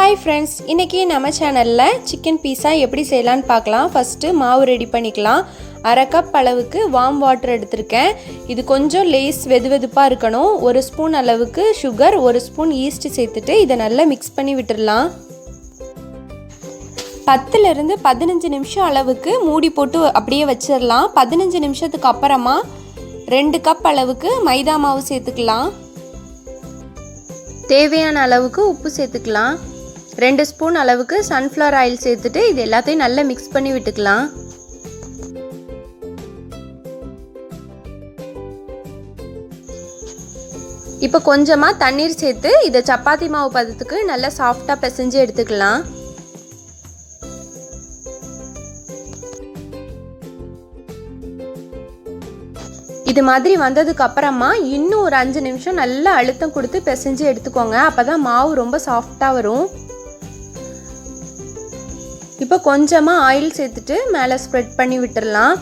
Hi friends, இன்றைக்கி நம்ம சேனலில் சிக்கன் பீஸா எப்படி செய்யலான்னு பார்க்கலாம். ஃபஸ்ட்டு மாவு ரெடி பண்ணிக்கலாம். அரை கப் அளவுக்கு வார்ம் வாட்டர் எடுத்திருக்கேன். இது கொஞ்சம் லேஸ் வெதுவெதுப்பாக இருக்கணும். 1 ஸ்பூன் அளவுக்கு சுகர், 1 ஸ்பூன் ஈஸ்ட் சேர்த்துட்டு இதை நல்லா மிக்ஸ் பண்ணி விட்டுடலாம். 10லேருந்து 15 நிமிஷம் அளவுக்கு மூடி போட்டு அப்படியே வச்சிடலாம். 15 நிமிஷத்துக்கு அப்புறமா 2 கப் அளவுக்கு மைதா மாவு சேர்த்துக்கலாம். தேவையான அளவுக்கு உப்பு சேர்த்துக்கலாம். 2 ஸ்பூன் அளவுக்கு சன்ஃப்ளவர் ஆயில் சேர்த்துட்டு இது எல்லாத்தையும் நல்லா மிக்ஸ் பண்ணி விட்டுக்கலாம். இப்போ கொஞ்சமாக தண்ணீர் சேர்த்து இதை சப்பாத்தி மாவு பதத்துக்கு நல்லா சாஃப்டாக பிசைஞ்சு எடுத்துக்கலாம். இது மாதிரி வந்ததுக்கு அப்புறமா இன்னும் ஒரு 5 நிமிஷம் நல்லா அழுத்தம் கொடுத்து பிசைஞ்சு எடுத்துக்கோங்க. அப்போதான் மாவு ரொம்ப சாஃப்டாக வரும். இப்போ கொஞ்சமாக ஆயில் சேர்த்துட்டு மேலே ஸ்ப்ரெட் பண்ணி விட்டுடலாம்.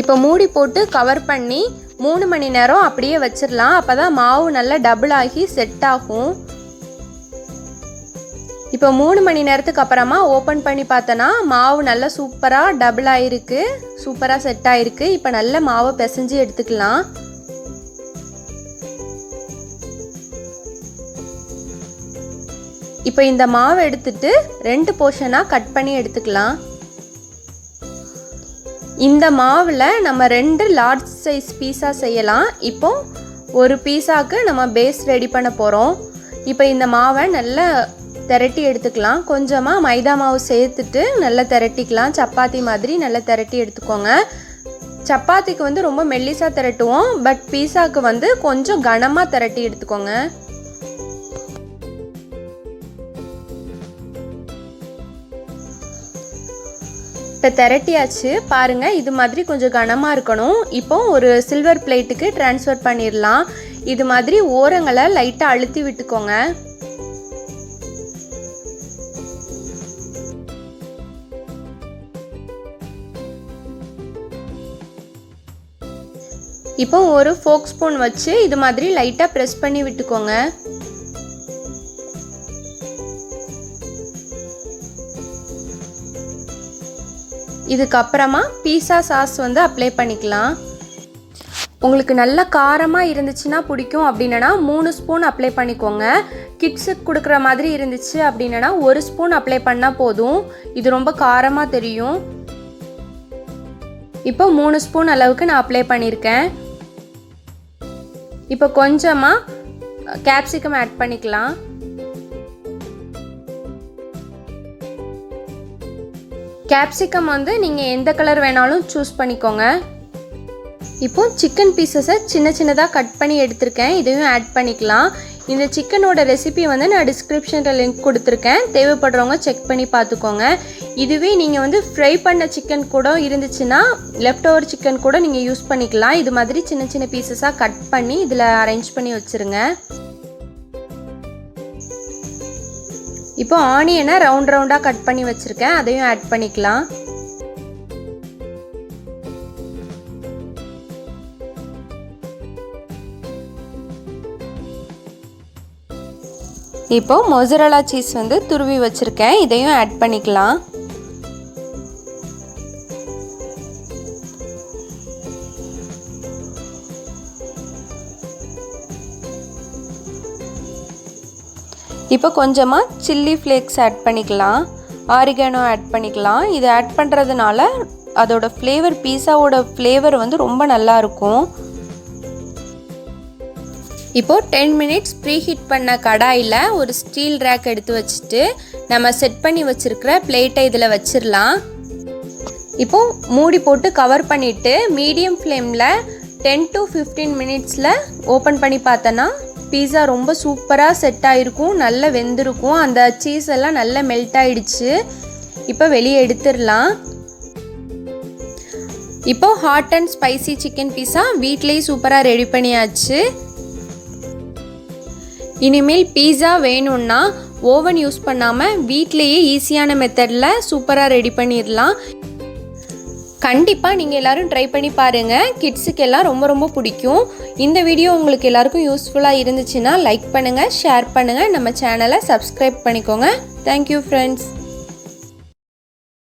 இப்போ மூடி போட்டு கவர் பண்ணி 3 மணி நேரம் அப்படியே வச்சிடலாம். அப்போ தான் மாவு நல்லா டபுள் ஆகி செட் ஆகும். இப்போ 3 மணி நேரத்துக்கு அப்புறமா ஓப்பன் பண்ணி பார்த்தோன்னா மாவு நல்லா சூப்பராக டபுள் ஆகிருக்கு, சூப்பராக செட் ஆகிருக்கு. இப்போ நல்ல மாவை பிசைஞ்சு எடுத்துக்கலாம். இப்போ இந்த மாவை எடுத்துட்டு 2 போர்ஷனாக கட் பண்ணி எடுத்துக்கலாம். இந்த மாவில் நம்ம 2 லார்ஜ் சைஸ் பீஸா செய்யலாம். இப்போ ஒரு பீஸாவுக்கு நம்ம பேஸ் ரெடி பண்ண போகிறோம். இப்போ இந்த மாவை நல்லா திரட்டி எடுத்துக்கலாம். கொஞ்சமாக மைதா மாவு சேர்த்துட்டு நல்லா திரட்டிக்கலாம். சப்பாத்தி மாதிரி நல்லா திரட்டி எடுத்துக்கோங்க. சப்பாத்திக்கு ரொம்ப மெல்லிசாக திரட்டுவோம், பட் பீஸாவுக்கு கொஞ்சம் கனமாக திரட்டி எடுத்துக்கோங்க. இப்போ திரட்டியாச்சு பாருங்கள், இது மாதிரி கொஞ்சம் கனமாக இருக்கணும். இப்போ ஒரு சில்வர் பிளேட்டுக்கு ட்ரான்ஸ்ஃபர் பண்ணிடலாம். இது மாதிரி ஓரங்களை லைட்டாக அழுத்தி விட்டுக்கோங்க. இப்போ ஒரு ஃபோக் ஸ்பூன் வச்சு இது மாதிரி லைட்டாக ப்ரெஸ் பண்ணி விட்டுக்கோங்க. இதுக்கப்புறமா பீஸா சாஸ் அப்ளை பண்ணிக்கலாம். உங்களுக்கு நல்ல காரமாக இருந்துச்சுன்னா பிடிக்கும் அப்படின்னா 3 ஸ்பூன் அப்ளை பண்ணிக்கோங்க. கிட்ஸுக்கு கொடுக்குற மாதிரி இருந்துச்சு அப்படின்னா 1 ஸ்பூன் அப்ளை பண்ணால் போதும். இது ரொம்ப காரமாக தெரியும். இப்போ 3 ஸ்பூன் அளவுக்கு நான் அப்ளை பண்ணியிருக்கேன். இப்போ கொஞ்சமாக கேப்சிகம் ஆட் பண்ணிக்கலாம். கேப்சிகம் நீங்கள் எந்த கலர் வேணாலும் சூஸ் பண்ணிக்கோங்க. இப்போ சிக்கன் பீசஸை சின்ன சின்னதாக கட் பண்ணி எடுத்திருக்கேன். இதையும் ஆட் பண்ணிக்கலாம். இந்த சிக்கனோட ரெசிபி நான் டிஸ்கிரிப்ஷனில் லிங்க் கொடுத்துருக்கேன். தேவைப்படுறவங்க செக் பண்ணி பார்த்துக்கோங்க. இதுவே நீங்கள் ஃப்ரை பண்ண சிக்கன் கூட இருந்துச்சுன்னா லெஃப்ட் ஓவர் சிக்கன் கூட நீங்கள் யூஸ் பண்ணிக்கலாம். இது மாதிரி சின்ன சின்ன பீசஸாக கட் பண்ணி இதில் அரேஞ்ச் பண்ணி வச்சுருங்க. இப்போ ஆனியனை ரவுண்ட் ரவுண்டாக கட் பண்ணி வச்சுருக்கேன். அதையும் ஆட் பண்ணிக்கலாம். இப்போ மொசரல்லா சீஸ் துருவி வச்சுருக்கேன். இதையும் ஆட் பண்ணிக்கலாம். இப்போ கொஞ்சமாக சில்லி ஃப்ளேக்ஸ் ஆட் பண்ணிக்கலாம். ஆரிகானோ ஆட் பண்ணிக்கலாம். இது ஆட் பண்ணுறதுனால அதோட ஃப்ளேவர், பீஸாவோட ஃப்ளேவர் ரொம்ப நல்லாயிருக்கும். இப்போ 10 மினிட்ஸ் ப்ரீ ஹீட் பண்ண கடாயில் ஒரு ஸ்டீல் ரேக் எடுத்து வச்சுட்டு நம்ம செட் பண்ணி வச்சுருக்கிற பிளேட்டை இதில் வச்சிடலாம். இப்போ மூடி போட்டு கவர் பண்ணிவிட்டு மீடியம் ஃப்ளேமில் 10 to 15 மினிட்ஸில் ஓப்பன் பண்ணி பார்த்தோன்னா பீஸா ரொம்ப சூப்பராக செட் ஆகிருக்கும், நல்லா வெந்திருக்கும். அந்த சீஸ் எல்லாம் நல்லா மெல்ட் ஆகிடுச்சு. இப்போ வெளியே எடுத்துடலாம். இப்போ hot and spicy chicken pizza வீட்லேயே சூப்பராக ரெடி பண்ணியாச்சு. இனிமேல் பீஸா வேணும்னா ஓவன் யூஸ் பண்ணாமல் வீட்லேயே ஈஸியான மெத்தடில் சூப்பராக ரெடி பண்ணிடலாம். கண்டிப்பாக நீங்கள் எல்லோரும் ட்ரை பண்ணி பாருங்கள். கிட்ஸுக்கு எல்லாம் ரொம்ப ரொம்ப பிடிக்கும். இந்த வீடியோ உங்களுக்கு எல்லாருக்கும் யூஸ்ஃபுல்லாக இருந்துச்சுன்னா லைக் பண்ணுங்கள், ஷேர் பண்ணுங்கள், நம்ம சேனலை சப்ஸ்கிரைப் பண்ணிக்கோங்க. Thank you friends.